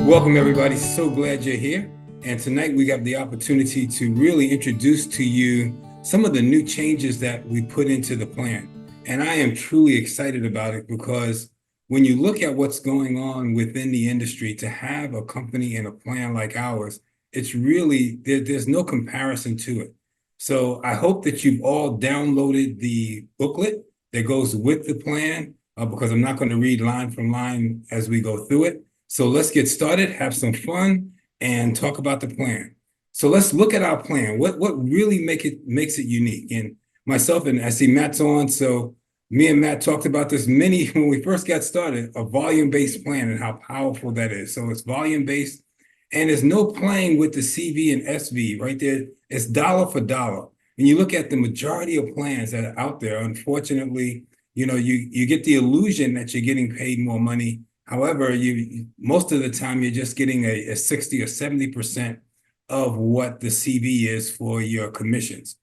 Welcome, everybody. So glad you're here. And tonight we got the opportunity to really introduce to you some of the new changes that we put into the plan. And I am truly excited about it because when you look at what's going on within the industry, to have a company and a plan like ours, it's really, there's no comparison to it. So I hope that you've all downloaded the booklet that goes with the plan, because I'm not going to read line from line as we go through it. So let's get started, have some fun, and talk about the plan. So let's look at our plan. What really makes it unique? And myself, and I see Matt's on, so me and Matt talked about this when we first got started, a volume-based plan and how powerful that is. So it's volume-based, and there's no playing with the CV and SV right there. It's dollar for dollar. And you look at the majority of plans that are out there, unfortunately, you get the illusion that you're getting paid more money. However, most of the time you're just getting a 60 or 70% of what the CV is for your commissions.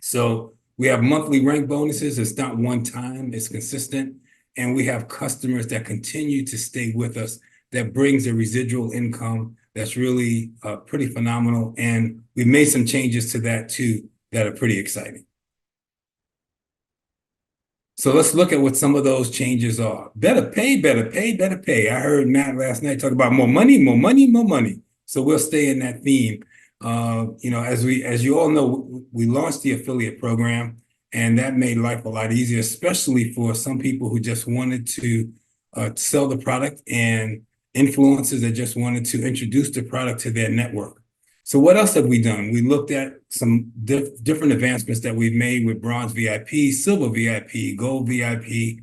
So we have monthly rank bonuses. It's not one time, it's consistent. And we have customers that continue to stay with us that brings a residual income that's really pretty phenomenal. And we've made some changes to that too that are pretty exciting. So let's look at what some of those changes are. Better pay, better pay, better pay. I heard Matt last night talk about more money, more money, more money. So we'll stay in that theme. As you all know, we launched the affiliate program, and that made life a lot easier, especially for some people who just wanted to sell the product and influencers that just wanted to introduce the product to their network. So what else have we done? We looked at some different advancements that we've made with Bronze VIP, Silver VIP, Gold VIP.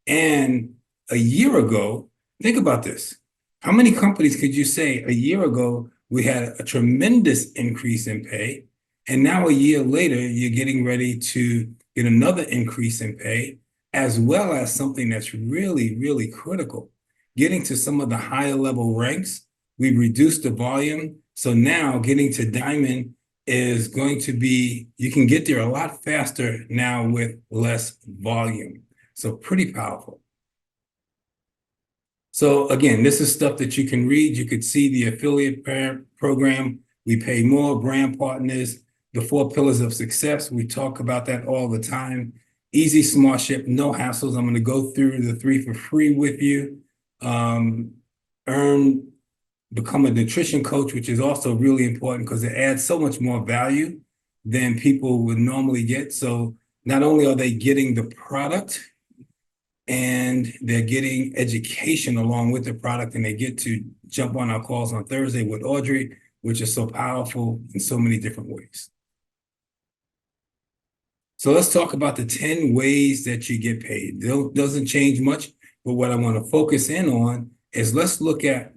And a year ago, think about this. How many companies could you say a year ago we had a tremendous increase in pay, and now a year later, you're getting ready to get another increase in pay, as well as something that's really, really critical. Getting to some of the higher level ranks, we've reduced the volume. So now getting to Diamond is going to be, you can get there a lot faster now with less volume. So pretty powerful. So again, this is stuff that you can read. You could see the affiliate program. We pay more, brand partners, the 4 pillars of success. We talk about that all the time. Easy, smart ship, no hassles. I'm going to go through the 3 for free with you. Become a nutrition coach, which is also really important because it adds so much more value than people would normally get. So not only are they getting the product, and they're getting education along with the product, and they get to jump on our calls on Thursday with Audrey, which is so powerful in so many different ways. So let's talk about the 10 ways that you get paid. It doesn't change much, but what I want to focus in on is let's look at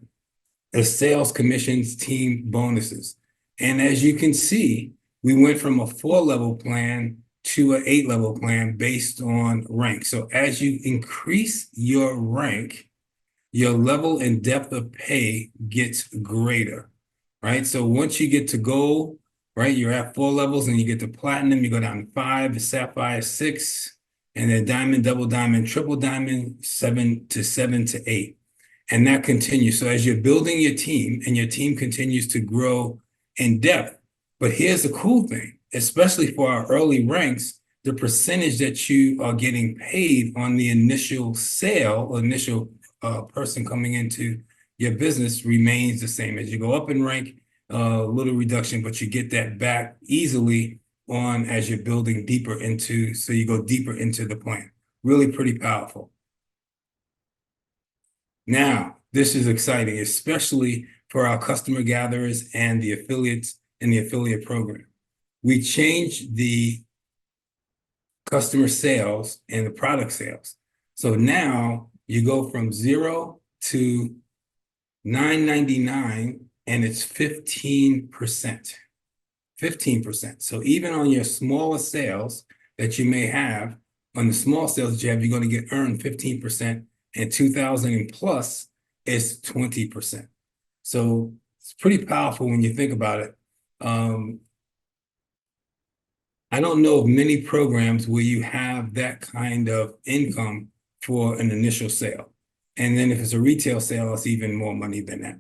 the sales commissions team bonuses. And as you can see, we went from a 4-level plan to an 8-level plan based on rank. So as you increase your rank, your level and depth of pay gets greater, right? So once you get to gold, right, you're at 4 levels, and you get to platinum, you go down to 5, to sapphire 6, and then diamond, double diamond, triple diamond, 7 to 8. And that continues. So as you're building your team and your team continues to grow in depth, but here's the cool thing, especially for our early ranks, the percentage that you are getting paid on the initial sale or initial person coming into your business remains the same. As you go up in rank, a little reduction, but you get that back easily on as you're building deeper into, so you go deeper into the plan. Really pretty powerful. Now, this is exciting, especially for our customer gatherers and the affiliates in the affiliate program. We changed the customer sales and the product sales. So now you go from 0 to $9.99, and it's 15%. 15%. So even on your smaller sales that you may have, on the small sales that you have, you're going to earn 15%. And 2,000 and plus is 20%. So it's pretty powerful when you think about it. I don't know of many programs where you have that kind of income for an initial sale. And then if it's a retail sale, it's even more money than that.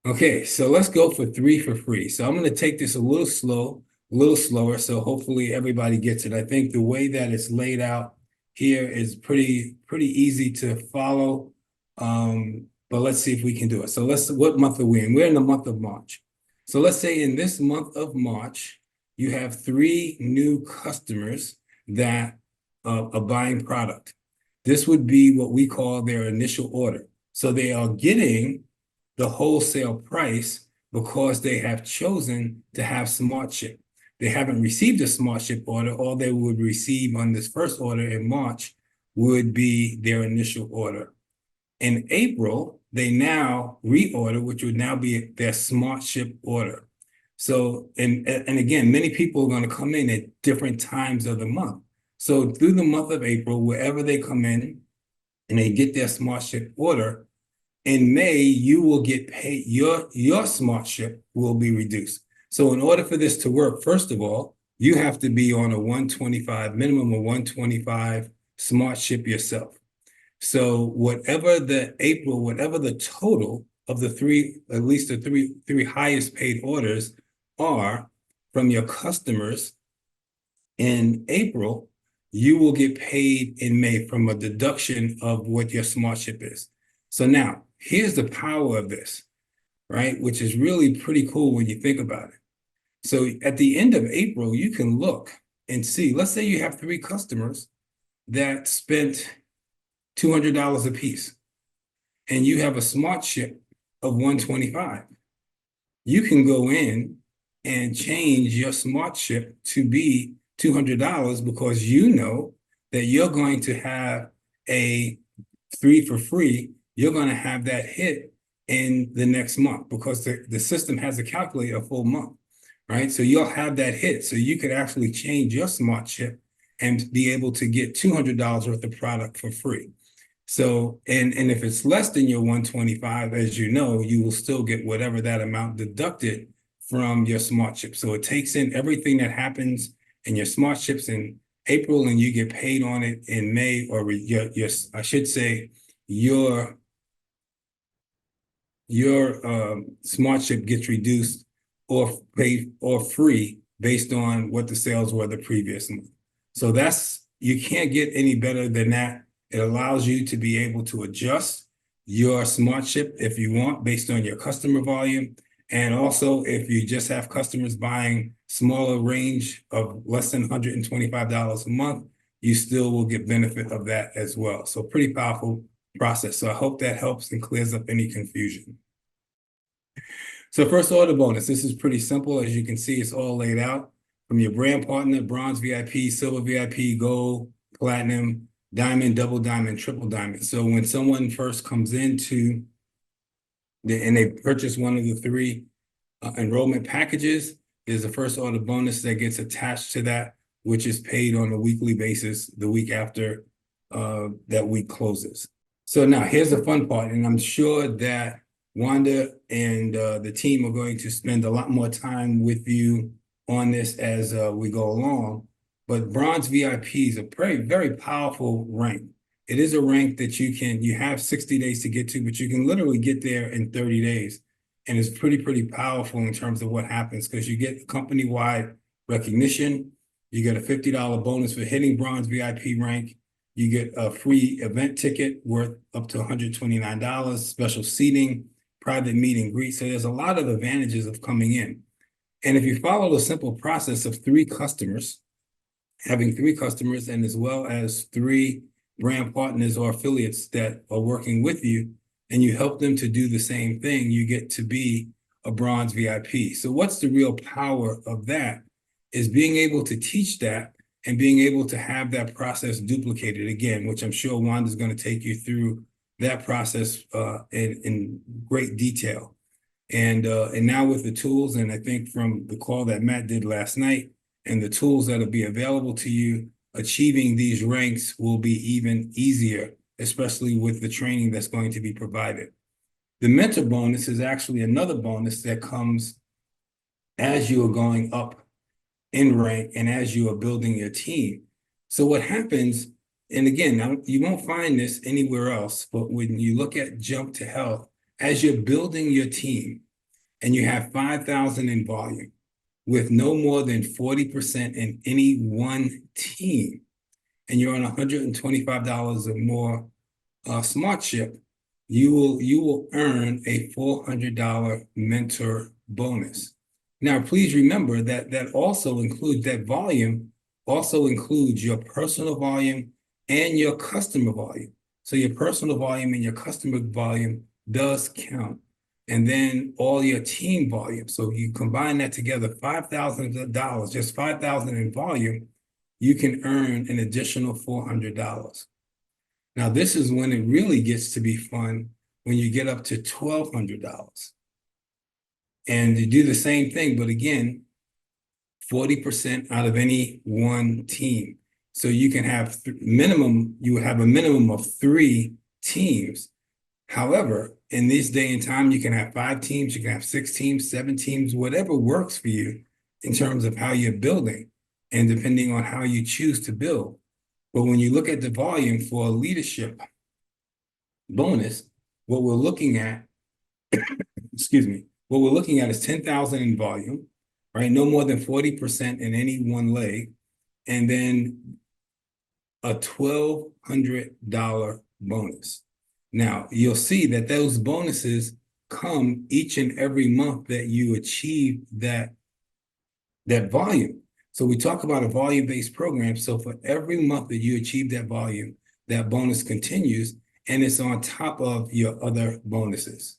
Okay, so let's go for 3 for free. So I'm going to take this a little slower. So hopefully everybody gets it. I think the way that it's laid out here is pretty easy to follow. But let's see if we can do it. So what month are we in? We're in the month of March. So let's say in this month of March, you have 3 new customers that are buying product. This would be what we call their initial order. So they are getting the wholesale price because they have chosen to have SmartShip. They haven't received a SmartShip order. All they would receive on this first order in March would be their initial order. In April, they now reorder, which would now be their SmartShip order. So, and again, many people are going to come in at different times of the month. So through the month of April, wherever they come in and they get their SmartShip order, in May, you will get paid, your SmartShip will be reduced. So in order for this to work, first of all, you have to be on a 125, minimum of 125 SmartShip yourself. So whatever the total of the at least the three highest paid orders are from your customers in April, you will get paid in May from a deduction of what your SmartShip is. So now, here's the power of this, right? Which is really pretty cool when you think about it. So at the end of April, you can look and see, let's say you have 3 customers that spent $200 a piece, and you have a SmartShip of 125. You can go in and change your SmartShip to be $200 because you know that you're going to have a 3 for free. You're going to have that hit in the next month because the system has to calculate a full month, right? So you'll have that hit. So you could actually change your SmartShip and be able to get $200 worth of product for free. So, and if it's less than your 125, as you know, you will still get whatever that amount deducted from your SmartShip. So it takes in everything that happens in your SmartShips in April, and you get paid on it in May, or your I should say your SmartShip gets reduced or paid or free based on what the sales were the previous month. So you can't get any better than that. It allows you to be able to adjust your SmartShip if you want based on your customer volume. And also, if you just have customers buying smaller range of less than $125 a month, you still will get benefit of that as well. So pretty powerful process. So I hope that helps and clears up any confusion. So first order bonus, this is pretty simple. As you can see, it's all laid out from your brand partner, bronze VIP, silver VIP, gold, platinum, diamond, double diamond, triple diamond. So when someone first comes into and they purchase one of the 3 enrollment packages, there's a first order bonus that gets attached to that, which is paid on a weekly basis the week after that week closes. So now here's the fun part, and I'm sure that Wanda and the team are going to spend a lot more time with you on this as we go along. But bronze VIP is a very powerful rank. It is a rank that you have 60 days to get to, but you can literally get there in 30 days. And it's pretty powerful in terms of what happens because you get company-wide recognition. You get a $50 bonus for hitting bronze VIP rank. You get a free event ticket worth up to $129, special seating, private meet and greet. So there's a lot of advantages of coming in. And if you follow the simple process of having 3 customers, and as well as 3 brand partners or affiliates that are working with you, and you help them to do the same thing, you get to be a bronze VIP. So what's the real power of that is being able to teach that and being able to have that process duplicated again, which I'm sure Wanda's going to take you through that process in great detail. And now with the tools, and I think from the call that Matt did last night, and the tools that'll be available to you, achieving these ranks will be even easier, especially with the training that's going to be provided. The mentor bonus is actually another bonus that comes as you are going up in rank and as you are building your team. So what happens, and again, now you won't find this anywhere else, but when you look at Jump to Health, as you're building your team, and you have 5,000 in volume with no more than 40% in any one team, and you're on $125 or more SmartShip, you will earn a $400 mentor bonus. Now, please remember that that volume also includes your personal volume and your customer volume. So your personal volume and your customer volume does count. And then all your team volume. So you combine that together, $5,000, just 5,000 in volume, you can earn an additional $400. Now, this is when it really gets to be fun, when you get up to $1,200. And you do the same thing, but again, 40% out of any one team. So you can have you have a minimum of 3 teams. However, in this day and time, you can have 5 teams, you can have 6 teams, 7 teams, whatever works for you in terms of how you're building and depending on how you choose to build. But when you look at the volume for a leadership bonus, what we're looking at, excuse me, what we're looking at is 10,000 in volume, right? No more than 40% in any one leg, and then a $1,200 bonus. Now, you'll see that those bonuses come each and every month that you achieve that volume. So we talk about a volume-based program. So for every month that you achieve that volume, that bonus continues, and it's on top of your other bonuses.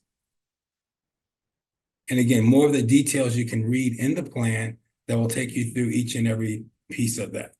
And again, more of the details you can read in the plan that will take you through each and every piece of that.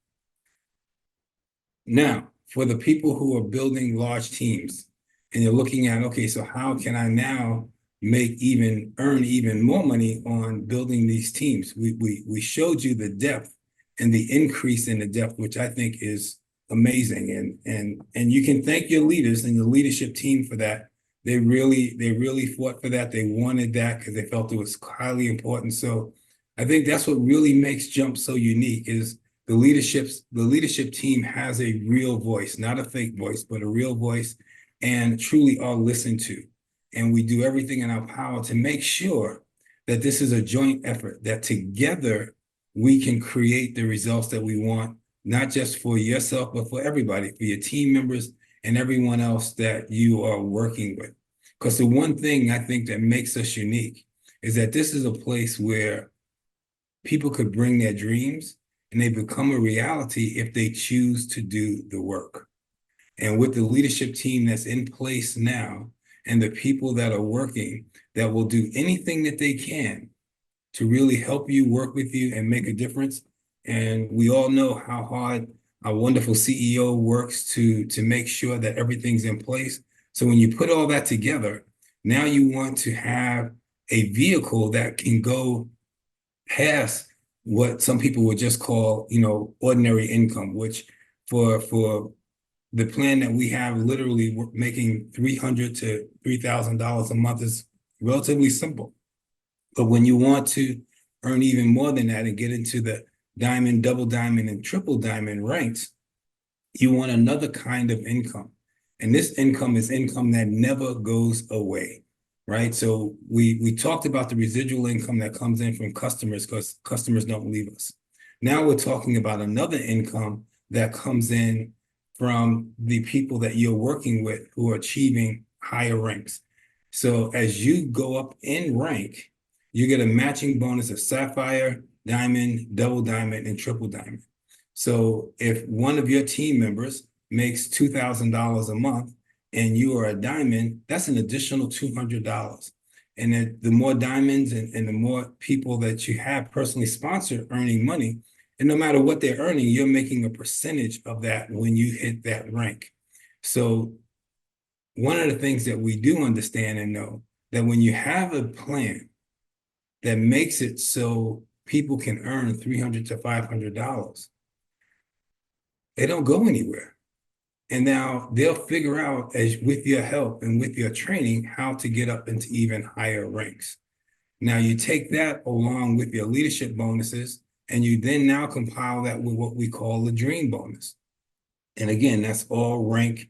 Now, for the people who are building large teams, and you're looking at, okay, so how can I now earn even more money on building these teams? We showed you the depth and the increase in the depth, which I think is amazing. And you can thank your leaders and the leadership team for that. They really fought for that. They wanted that because they felt it was highly important. So I think that's what really makes JUMP so unique is the leadership team has a real voice, not a fake voice, but a real voice, and truly are listened to. And we do everything in our power to make sure that this is a joint effort, that together we can create the results that we want, not just for yourself, but for everybody, for your team members and everyone else that you are working with. Because the one thing I think that makes us unique is that this is a place where people could bring their dreams and they become a reality if they choose to do the work. And with the leadership team that's in place now and the people that are working that will do anything that they can to really help you, work with you, and make a difference. And we all know how hard our wonderful CEO works to make sure that everything's in place. So when you put all that together, now you want to have a vehicle that can go past what some people would just call, ordinary income, which for the plan that we have, literally making $300 to $3,000 a month is relatively simple. But when you want to earn even more than that and get into the diamond, double diamond, and triple diamond ranks, you want another kind of income. And this income is income that never goes away, right? So we talked about the residual income that comes in from customers because customers don't leave us. Now we're talking about another income that comes in from the people that you're working with who are achieving higher ranks. So as you go up in rank, you get a matching bonus of sapphire, diamond, double diamond, and triple diamond. So if one of your team members makes $2,000 a month and you are a diamond, that's an additional $200. And the more diamonds and the more people that you have personally sponsored earning money, and no matter what they're earning, you're making a percentage of that when you hit that rank. So one of the things that we do understand and know that when you have a plan that makes it so people can earn $300 to $500, they don't go anywhere. And now they'll figure out, as with your help and with your training, how to get up into even higher ranks. Now you take that along with your leadership bonuses, and you then now compile that with what we call the dream bonus. And again, that's all rank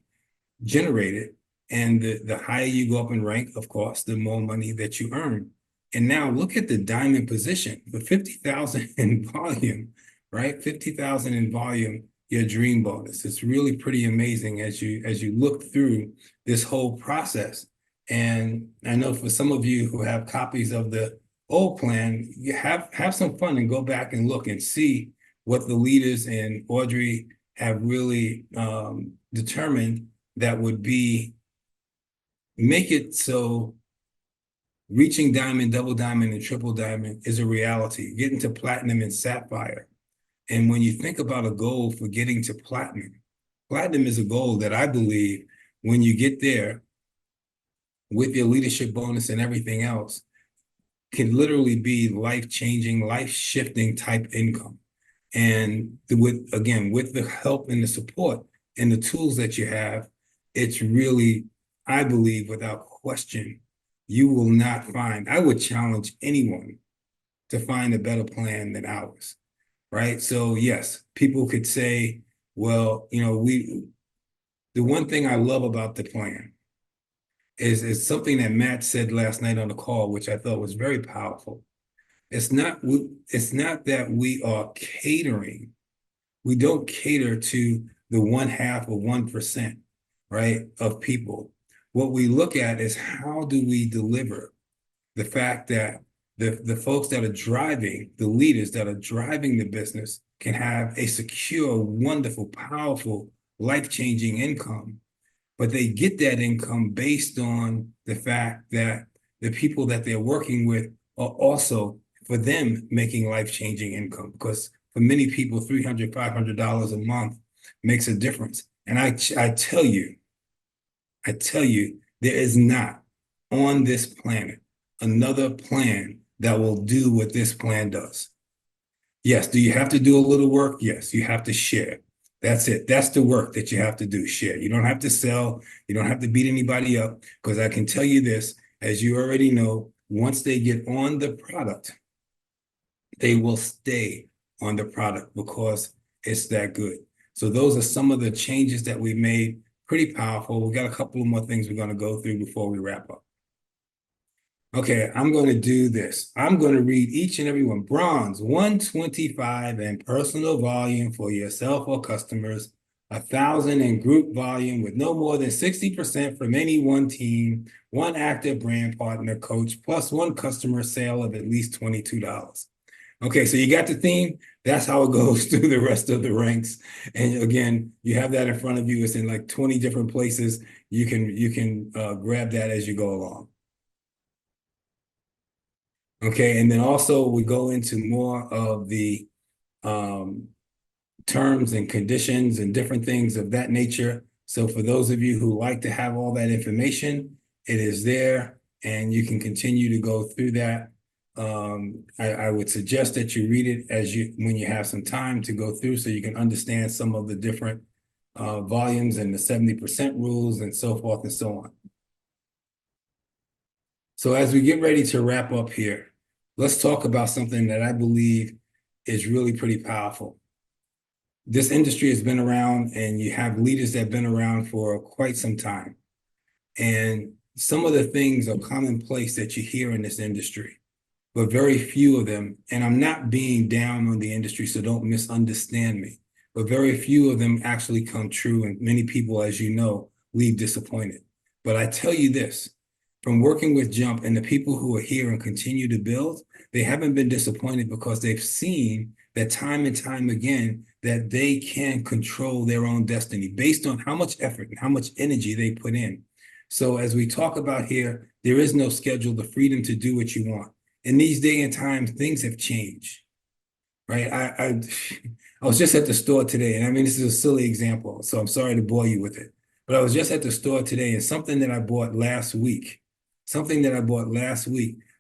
generated. And the higher you go up in rank, of course, the more money that you earn. And now look at the diamond position for 50,000 in volume, right? 50,000 in volume, your dream bonus. It's really pretty amazing as you look through this whole process. And I know for some of you who have copies of the old plan, you have some fun and go back and look and see what the leaders and Audrey have really determined that would be make it so reaching diamond, double diamond, and triple diamond is a reality. Getting to platinum and sapphire. And when you think about a goal for getting to platinum, platinum is a goal that I believe when you get there with your leadership bonus and everything else, can literally be life-changing, life-shifting type income. And with the help and the support and the tools that you have, it's really, I believe, without question, you will not find, I would challenge anyone to find a better plan than ours, right? So yes, people could say, well, the one thing I love about the plan is something that Matt said last night on the call, which I thought was very powerful. It's not that we are catering. We don't cater to the 1/2 of 1%, right, of people. What we look at is how do we deliver the fact that the folks that are driving, the leaders that are driving the business can have a secure, wonderful, powerful, life-changing income, but they get that income based on the fact that the people that they're working with are also, for them, making life-changing income. Because for many people, $300, $500 a month makes a difference. And I tell you, there is not on this planet another plan that will do what this plan does. Yes, do you have to do a little work? Yes, you have to share. That's it. That's the work that you have to do, share. You don't have to sell. You don't have to beat anybody up, because I can tell you this, as you already know, once they get on the product, they will stay on the product because it's that good. So those are some of the changes that we made, pretty powerful. We got a couple of more things we're going to go through before we wrap up. Okay, I'm going to do this. I'm going to read each and every one. Bronze, 125 in personal volume for yourself or customers, 1,000 in group volume with no more than 60% from any one team, one active brand partner coach, plus one customer sale of at least $22. Okay, so you got the theme. That's how it goes through the rest of the ranks. And again, you have that in front of you. It's in like 20 different places. You can grab that as you go along. Okay, and then also we go into more of the terms and conditions and different things of that nature. So for those of you who like to have all that information, it is there, and you can continue to go through that. I would suggest that you read it when you have some time to go through, so you can understand some of the different volumes and the 70% rules and so forth and so on. So as we get ready to wrap up here, let's talk about something that I believe is really pretty powerful. This industry has been around, and you have leaders that have been around for quite some time. And some of the things are commonplace that you hear in this industry, but very few of them, and I'm not being down on the industry, so don't misunderstand me, but very few of them actually come true, and many people, as you know, leave disappointed. But I tell you this, from working with Jump and the people who are here and continue to build, they haven't been disappointed because they've seen that time and time again that they can control their own destiny based on how much effort and how much energy they put in. So as we talk about here, there is no schedule, the freedom to do what you want. In these days and times, things have changed, right? I was just at the store today, and I mean, this is a silly example, so I'm sorry to bore you with it. But I was just at the store today, and something that I bought last week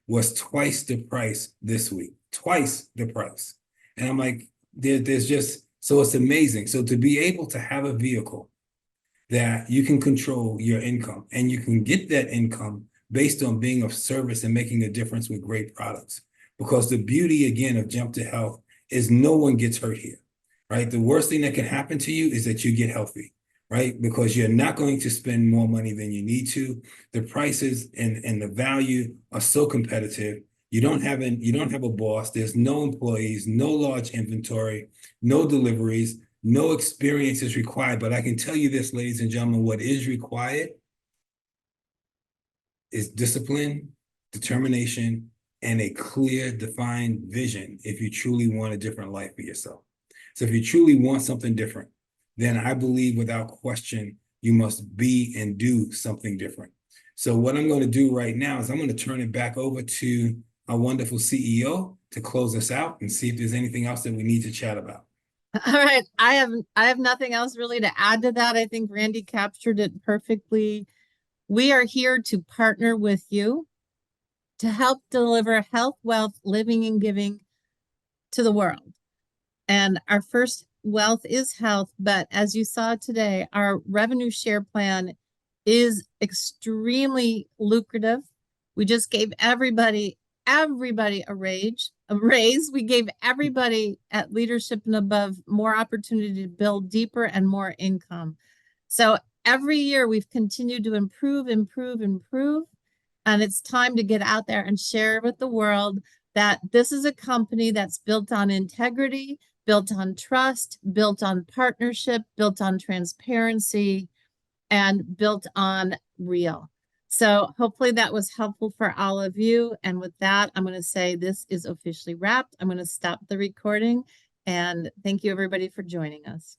was twice the price this week, twice the price. And I'm like, there's just, so it's amazing. So to be able to have a vehicle that you can control your income, and you can get that income based on being of service and making a difference with great products. Because the beauty, again, of Jump to Health is no one gets hurt here, right? The worst thing that can happen to you is that you get healthy, right? Because you're not going to spend more money than you need to. The prices and the value are so competitive. You don't have a boss. There's no employees, no large inventory, no deliveries, no experience is required. But I can tell you this, ladies and gentlemen, what is required is discipline, determination, and a clear, defined vision if you truly want a different life for yourself. So if you truly want something different, then I believe without question, you must be and do something different. So what I'm going to do right now is I'm going to turn it back over to our wonderful CEO to close us out and see if there's anything else that we need to chat about. All right. I have nothing else really to add to that. I think Randy captured it perfectly. We are here to partner with you to help deliver health, wealth, living, and giving to the world. And our first wealth is health. But as you saw today, our revenue share plan is extremely lucrative. We just gave everybody a raise. We gave everybody at leadership and above more opportunity to build deeper and more income. So every year we've continued to improve. And it's time to get out there and share with the world that this is a company that's built on integrity, built on trust, built on partnership, built on transparency, and built on real. So hopefully that was helpful for all of you. And with that, I'm going to say this is officially wrapped. I'm going to stop the recording. And thank you, everybody, for joining us.